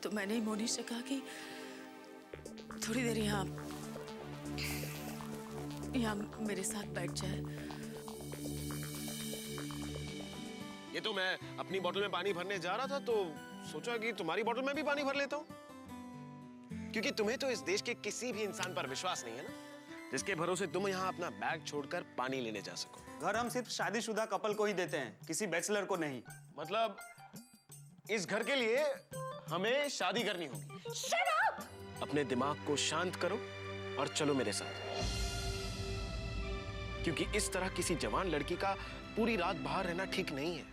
तो मैंने ही मोनी से कहा कि थोड़ी देर यहाँ मेरे साथ बैठ जाए। ये तो मैं अपनी बोतल में पानी भरने जा रहा था तो सोचा कि तुम्हारी बोतल में भी पानी भर लेता हूँ, क्योंकि तुम्हें तो इस देश के किसी भी इंसान पर विश्वास नहीं है ना, जिसके भरोसे तुम यहाँ अपना बैग छोड़कर पानी लेने जा सको। घर हम सिर्फ शादीशुदा कपल को ही देते हैं, किसी बैचलर को नहीं। मतलब इस घर के लिए हमें शादी करनी होगी। Shut up! अपने दिमाग को शांत करो और चलो मेरे साथ, क्योंकि इस तरह किसी जवान लड़की का पूरी रात बाहर रहना ठीक नहीं है।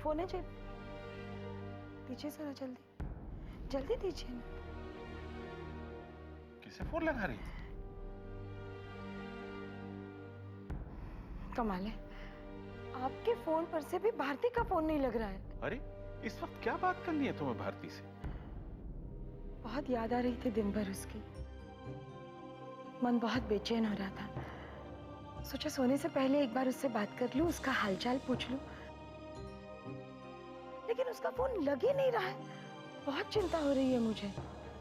फोन है जेब, दीजिए जरा जल्दी जल्दी दीजिए ना। किसे फोन लगा रही थी? कमाल है, आपके फोन पर से भी भारती का फोन नहीं लग रहा है। अरे इस वक्त क्या बात करनी है तुम्हें भारती से? बहुत याद आ रही थी दिन भर उसकी, मन बहुत बेचैन हो रहा था। सोचा सोने से पहले एक बार उससे बात कर लूं, उसका हालचाल पूछ लूं, लेकिन उसका फोन लग ही नहीं रहा है। बहुत चिंता हो रही है मुझे।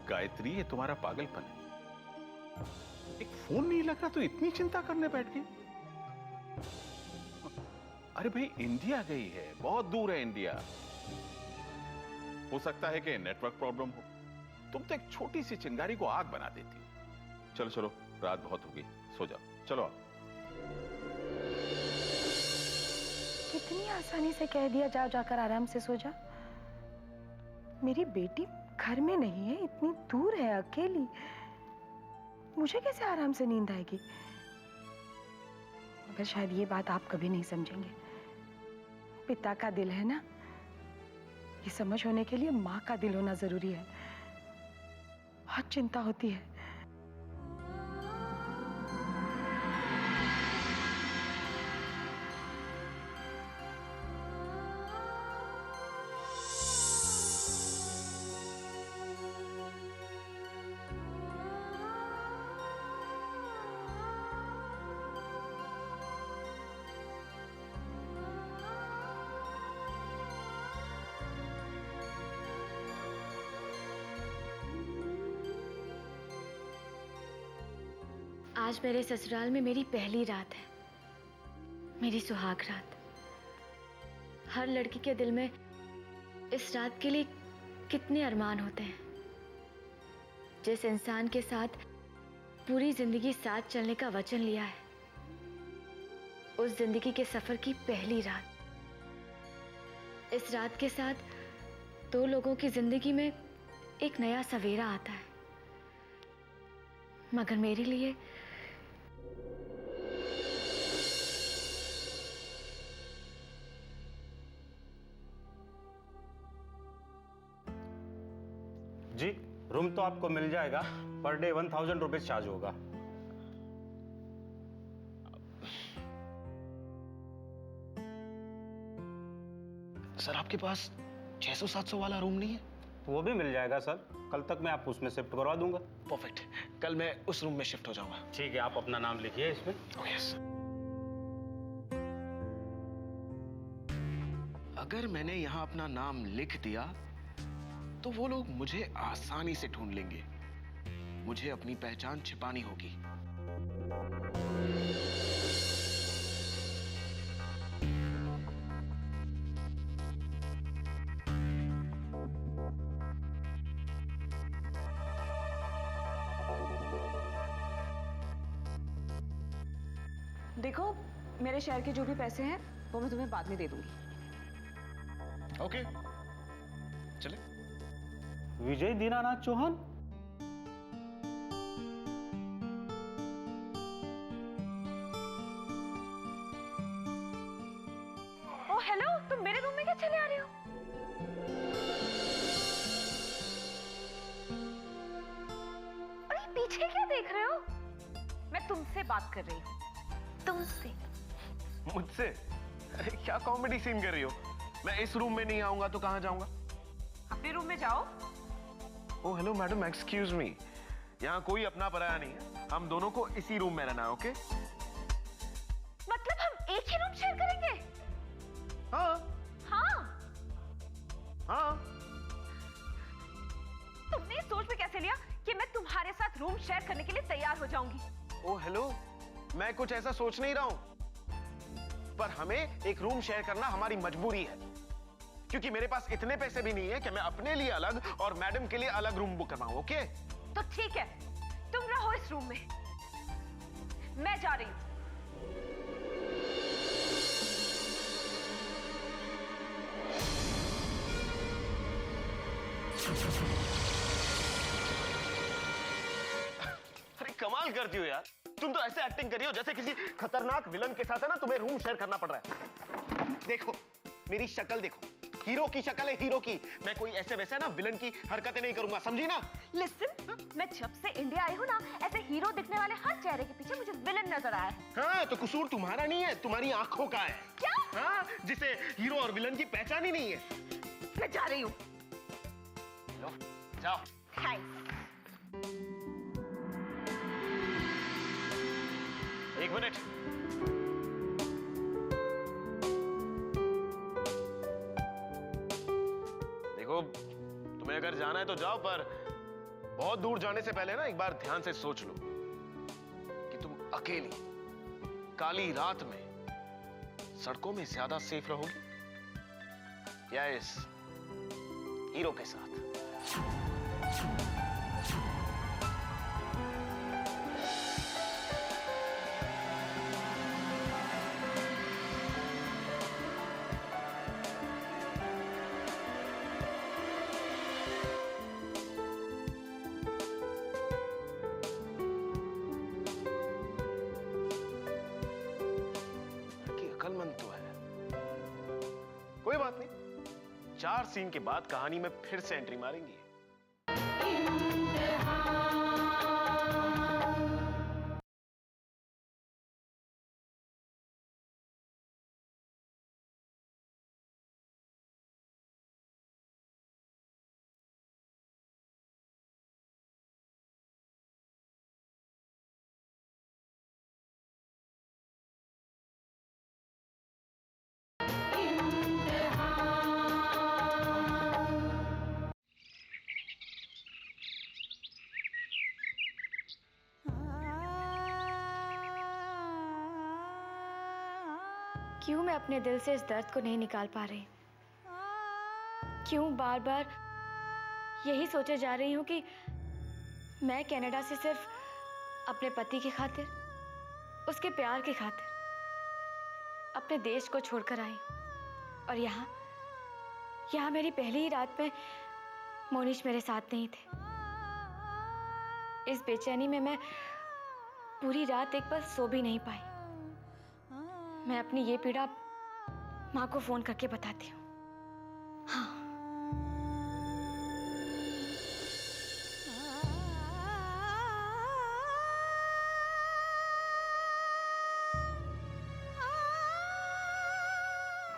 गायत्री, ये तुम्हारा पागलपन है। एक फोन नहीं लग रहा तो इतनी चिंता करने बैठ गई? अरे भाई, इंडिया गई है, बहुत दूर है इंडिया। हो सकता है कि नेटवर्क प्रॉब्लम हो। तुम तो एक छोटी सी चिंगारी को आग बना देती हो। चलो चलो, रात बहुत हो गई, सो जाओ। चलो आप। कितनी आसानी से कह दिया, जाओ जाकर आराम से सो जा। मेरी बेटी घर में नहीं है, इतनी दूर है, अकेली, मुझे कैसे आराम से नींद आएगी? मगर शायद ये बात आप कभी नहीं समझेंगे। पिता का दिल है ना, ये समझ होने के लिए माँ का दिल होना जरूरी है। बहुत चिंता होती है। आज मेरे ससुराल में मेरी पहली रात है, मेरी सुहाग रात। हर लड़की के दिल में इस रात के लिए कितने अरमान होते हैं। जिस इंसान के साथ पूरी जिंदगी साथ चलने का वचन लिया है, उस जिंदगी के सफर की पहली रात। इस रात के साथ दो लोगों की जिंदगी में एक नया सवेरा आता है, मगर मेरे लिए जी, रूम तो आपको मिल जाएगा, पर डे 1000 रुपीज चार्ज होगा। सर, आपके पास 600-700 वाला रूम नहीं है? वो भी मिल जाएगा सर, कल तक मैं आपको उसमें शिफ्ट करवा दूंगा। परफेक्ट, कल मैं उस रूम में शिफ्ट हो जाऊंगा। ठीक है, आप अपना नाम लिखिए इसमें। यस। अगर मैंने यहां अपना नाम लिख दिया तो वो लोग मुझे आसानी से ढूंढ लेंगे। मुझे अपनी पहचान छिपानी होगी। देखो, मेरे शेयर के जो भी पैसे हैं वो मैं तुम्हें बाद में दे दूंगी। ओके, चले। विजय दीनानाथ चौहान? ओ हेलो, तुम मेरे रूम में क्या चले आ रहे हो? अरे पीछे क्या देख रहे हो? मैं तुमसे बात कर रही हूँ, तुमसे। मुझसे? क्या कॉमेडी सीन कर रही हो? मैं इस रूम में नहीं आऊंगा तो कहां जाऊंगा? अपने रूम में जाओ। Oh hello madam, excuse me, यहाँ कोई अपना पराया नहीं है, हम दोनों को इसी रूम में रहना है, ओके? मतलब हम एक ही रूम शेयर करेंगे? हाँ हाँ। हाँ। तुमने इस सोच में कैसे लिया कि मैं तुम्हारे साथ रूम शेयर करने के लिए तैयार हो जाऊंगी? ओह हेलो, मैं कुछ ऐसा सोच नहीं रहा हूं, पर हमें एक रूम शेयर करना हमारी मजबूरी है, क्योंकि मेरे पास इतने पैसे भी नहीं है कि मैं अपने लिए अलग और मैडम के लिए अलग रूम बुक करवाऊं, ओके? तो ठीक है, तुम रहो इस रूम में, मैं जा रही हूं। अरे कमाल करती हो यार, तुम तो ऐसे एक्टिंग कर रही हो जैसे किसी खतरनाक विलन के साथ है ना तुम्हें रूम शेयर करना पड़ रहा है। देखो मेरी शक्ल देखो, हीरो की शक्ल है, हीरो की। मैं कोई ऐसे वैसे ना विलन की हरकतें नहीं करूंगा, समझी ना? लिसन, मैं जब से इंडिया आई हूँ ना, ऐसे हीरो दिखने वाले हर चेहरे के पीछे मुझे विलन नजर आया है। हाँ तो कसूर तुम्हारा नहीं है, तुम्हारी आंखों का है। क्या? हाँ, जिसे हीरो और विलन की पहचान ही नहीं है। मैं जा रही हूँ। लो, जाओ। थैंक्स। एक मिनट, देखो तुम्हें अगर जाना है तो जाओ, पर बहुत दूर जाने से पहले ना एक बार ध्यान से सोच लो कि तुम अकेली काली रात में सड़कों में ज्यादा सेफ रहोगी या इस हीरो के साथ? अकलमंद तो है, कोई बात नहीं, 4 सीन के बाद कहानी में फिर से एंट्री मारेंगी। क्यों मैं अपने दिल से इस दर्द को नहीं निकाल पा रही? क्यों बार बार यही सोचे जा रही हूँ कि मैं कनाडा से सिर्फ अपने पति की खातिर, उसके प्यार की खातिर अपने देश को छोड़कर आई, और यहाँ मेरी पहली ही रात में मोनिश मेरे साथ नहीं थे। इस बेचैनी में मैं पूरी रात एक पल सो भी नहीं पाई। मैं अपनी ये पीड़ा माँ को फोन करके बताती हूँ। हाँ।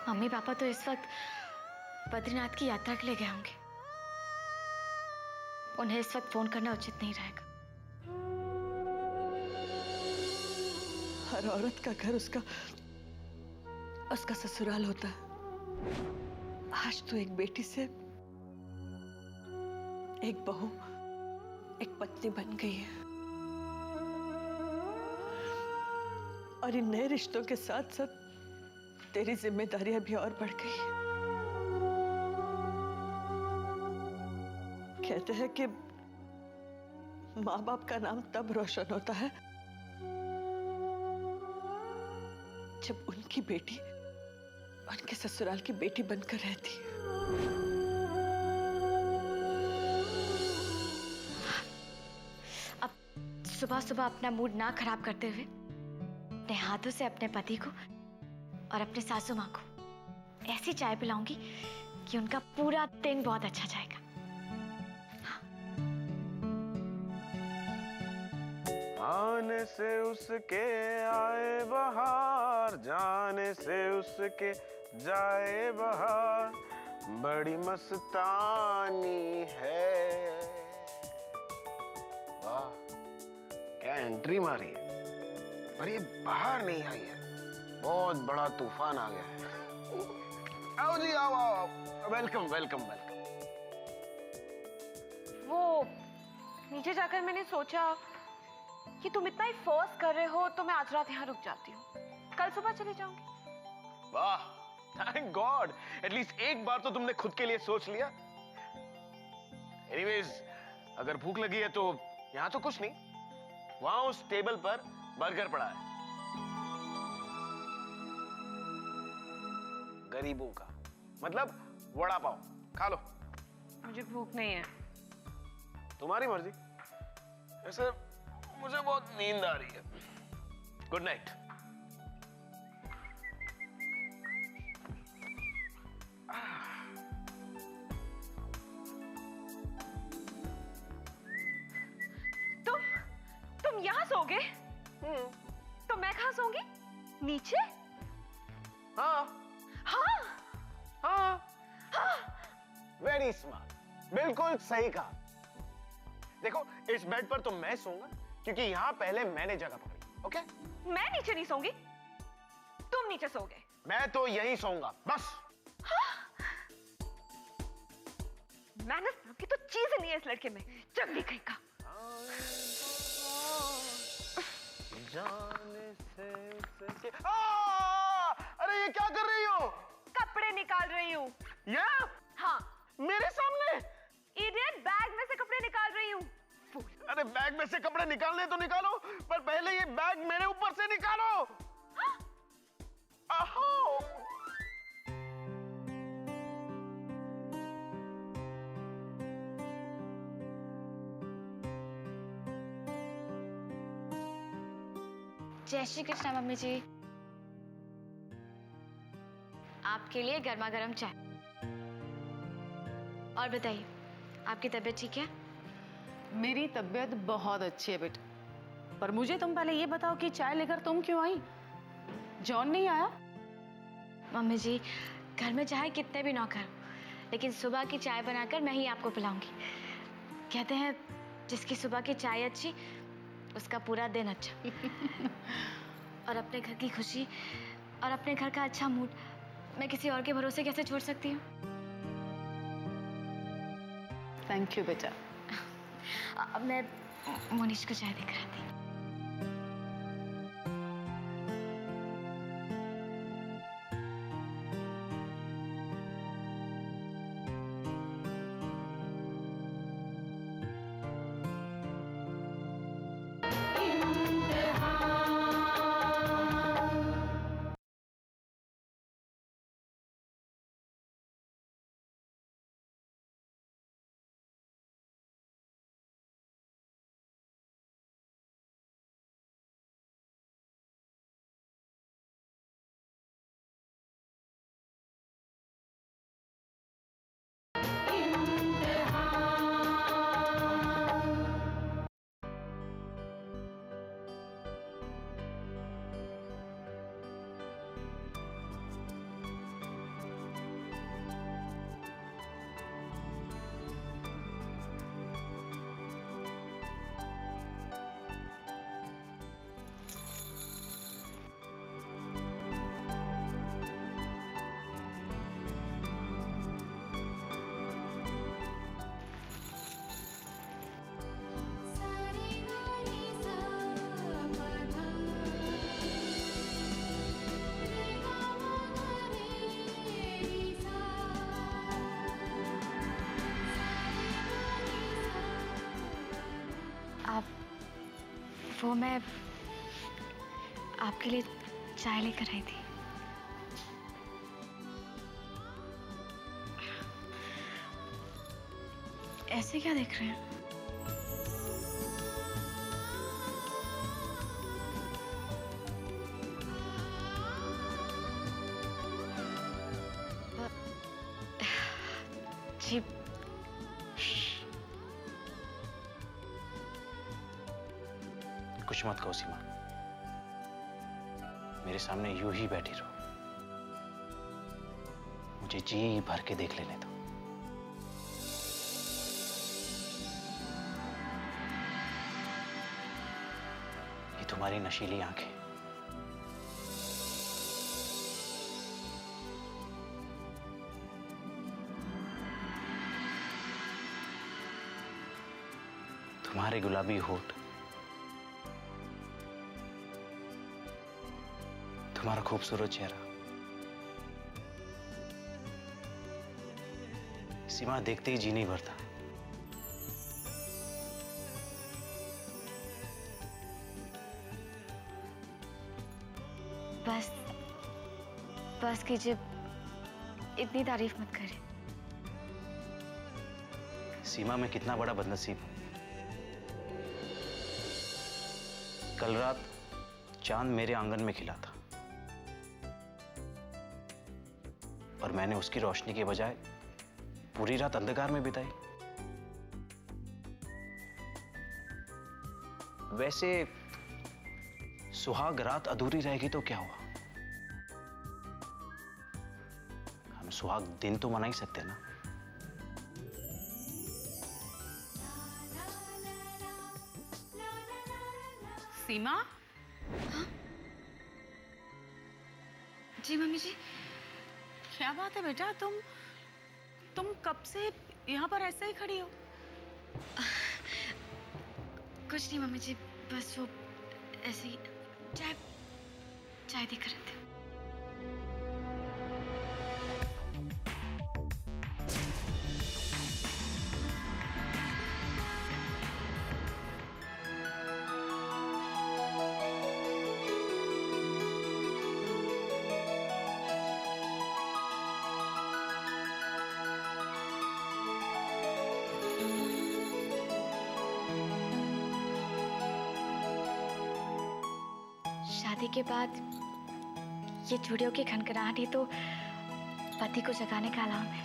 मम्मी पापा तो इस वक्त बद्रीनाथ की यात्रा के लिए गए होंगे। उन्हें इस वक्त फोन करना उचित नहीं रहेगा। हर औरत का घर उसका ससुराल होता है। आज तो एक बेटी से एक बहू, एक पत्नी बन गई है, और इन नए रिश्तों के साथ साथ तेरी जिम्मेदारियां भी और बढ़ गई है। कहते हैं कि माँ बाप का नाम तब रोशन होता है जब उनकी बेटी उनके ससुराल की बेटी बनकर रहती है। अब सुबह सुबह अपना मूड ना खराब करते हुए अपने हाथों से अपने पति को और अपने सासू माँ को ऐसी चाय पिलाऊंगी कि उनका पूरा दिन बहुत अच्छा जाएगा। आने से उसके आए बहार, पार, जाने से उसके जाए बहार, बड़ी मस्तानी है। वाह, क्या एंट्री मारी है, पर ये बाहर नहीं आई है, बहुत बड़ा तूफान आ गया है। आओ जी, आओ आओ आओ, वेलकम वेलकम वेलकम। वो नीचे जाकर मैंने सोचा कि तुम इतना ही फोर्स कर रहे हो तो मैं आज रात यहाँ रुक जाती हूँ, कल सुबह चली जाऊंगी। वाह, थैंक गॉड, एटलीस्ट एक बार तो तुमने खुद के लिए सोच लिया। एनीवेज, अगर भूख लगी है तो यहाँ तो कुछ नहीं, वहां उस टेबल पर बर्गर पड़ा है, गरीबों का, मतलब वड़ा पाव, खा लो। मुझे भूख नहीं है। तुम्हारी मर्जी, ऐसे मुझे बहुत नींद आ रही है। Good night. तुम यहाँ सोओगे? तो मैं कहाँ सोऊंगी? नीचे? हाँ हाँ हाँ हाँ, वेरी स्मार्ट, बिल्कुल सही कहा। देखो, इस बेड पर तो मैं सोऊंगा क्योंकि यहाँ पहले मैंने जगह पकड़ी। ओके? मैं नीचे नहीं सोऊंगी, तुम नीचे सोओगे। मैं तो यहीं सोऊंगा, बस। मैनर्स की तो चीज नहीं है इस लड़के में, चंगी कहीं का। जाने से उसके अरे ये क्या कर रही हो? कपड़े निकाल रही हूँ। या? हाँ, मेरे सामने? इडियट, बैग में से कपड़े निकाल रही हूँ। अरे बैग में से कपड़े निकालने तो निकालो, पर पहले ये बैग मेरे ऊपर से निकालो। आहो। जय श्री कृष्णा मम्मी जी। आपके लिए गर्मा गर्म चाय। और बताइए, आपकी तबीयत ठीक है? मेरी तबीयत बहुत अच्छी है बेटा, पर मुझे तुम पहले ये बताओ कि चाय लेकर तुम क्यों आई? जॉन नहीं आया? मम्मी जी, घर में चाहे कितने भी नौकर, लेकिन सुबह की चाय बनाकर मैं ही आपको पिलाऊंगी। कहते हैं जिसकी सुबह की चाय अच्छी, उसका पूरा दिन अच्छा। और अपने घर की खुशी और अपने घर का अच्छा मूड मैं किसी और के भरोसे कैसे छोड़ सकती हूँ? थैंक यू बेटा। अब मैं मोनिश को चाय देकर आती हूँ। वो मैं आपके लिए चाय लेकर आई थी। ऐसे क्या देख रहे हैं? जी, कुछ मत कहो सीमा, मेरे सामने यूं ही बैठी रहो, मुझे जी भर के देख लेने दो। ये तुम्हारी नशीली आंखें, तुम्हारे गुलाबी होठ, तुम्हारा खूबसूरत चेहरा। सीमा, देखते ही जी नहीं भरता। बस बस कीजिए, इतनी तारीफ मत करें। सीमा, मैं कितना बड़ा बदनसीब हूं। कल रात चांद मेरे आंगन में खिला था और मैंने उसकी रोशनी के बजाय पूरी रात अंधकार में बिताई। वैसे सुहाग रात अधूरी रहेगी तो क्या हुआ? हम सुहाग दिन तो मना ही सकते ना। सीमा? हाँ? जी मम्मी जी। क्या बात है बेटा, तुम कब से यहाँ पर ऐसे ही खड़ी हो? कुछ नहीं मम्मी जी, बस वो ऐसे ही चाय चाय देख रहे थे। शादी के बाद ये चूड़ियों की खनखनाहट ही तो पति को जगाने का अलार्म है।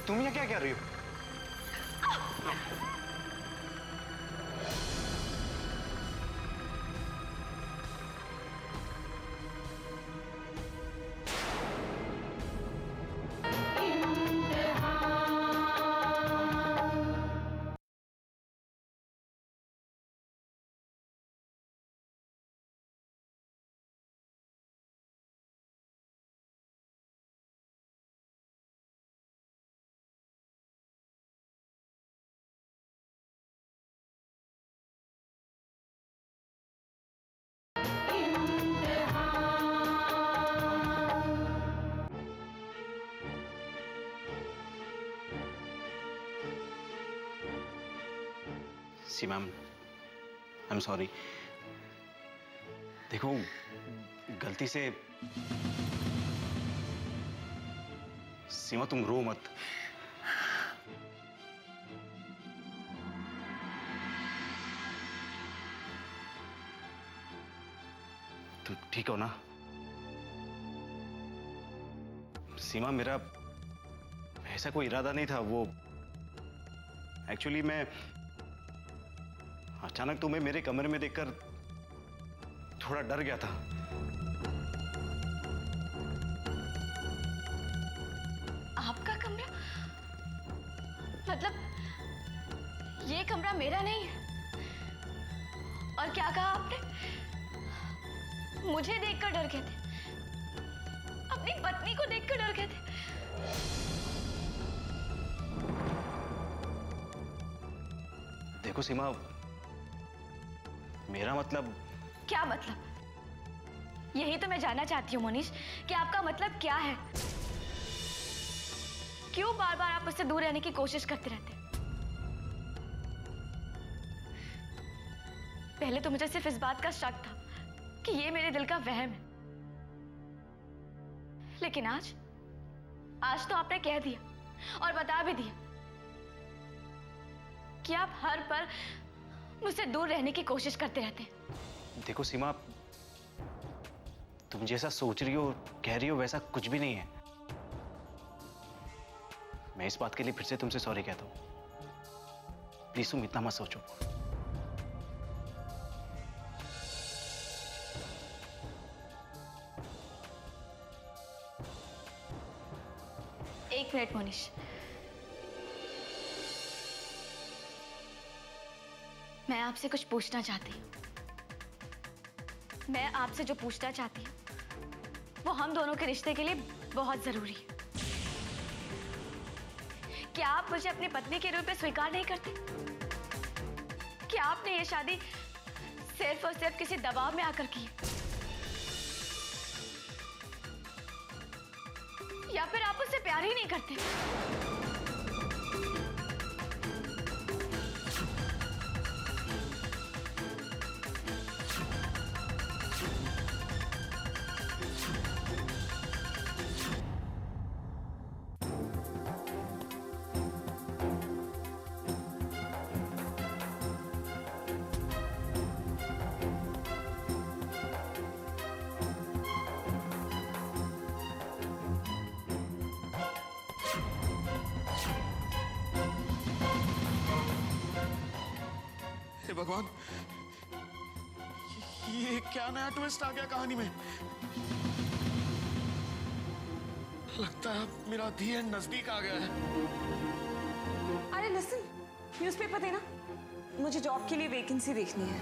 तुम यहाँ क्या कर रही हो? सीमा, आई एम सॉरी। देखो, गलती से। सीमा, तुम रो मत। तुम ठीक हो ना? सीमा, मेरा ऐसा कोई इरादा नहीं था। वो एक्चुअली मैं अचानक तुम्हें मेरे कमरे में देखकर थोड़ा डर गया था। आपका कमरा? मतलब ये कमरा मेरा नहीं है? और क्या कहा आपने? मुझे देखकर डर गए थे? अपनी पत्नी को देखकर डर गए थे? देखो सीमा, मेरा मतलब। क्या मतलब? यही तो मैं जानना चाहती हूँ मोनिश, कि आपका मतलब क्या है? क्यों बार बार आप उससे दूर रहने की कोशिश करते रहते हैं? पहले तो मुझे सिर्फ इस बात का शक था कि ये मेरे दिल का वहम है, लेकिन आज तो आपने कह दिया और बता भी दिया कि आप हर पल मुझसे दूर रहने की कोशिश करते रहते हैं। देखो सीमा, तुम जैसा सोच रही हो, कह रही हो, वैसा कुछ भी नहीं है। मैं इस बात के लिए फिर से तुमसे सॉरी कहता हूं। प्लीज तुम इतना मत सोचो। एक मिनट मोनिश, मैं आपसे कुछ पूछना चाहती हूँ। मैं आपसे जो पूछना चाहती हूँ वो हम दोनों के रिश्ते के लिए बहुत जरूरी है। क्या आप मुझे अपनी पत्नी के रूप में स्वीकार नहीं करते? क्या आपने ये शादी सिर्फ और सिर्फ किसी दबाव में आकर की है? या फिर आप उससे प्यार ही नहीं करते? हे भगवान, ये क्या नया ट्विस्ट आ गया कहानी में। लगता है मेरा दी एंड नजदीक आ गया है। अरे लिसन, न्यूज़पेपर देना, मुझे जॉब के लिए वैकेंसी देखनी है।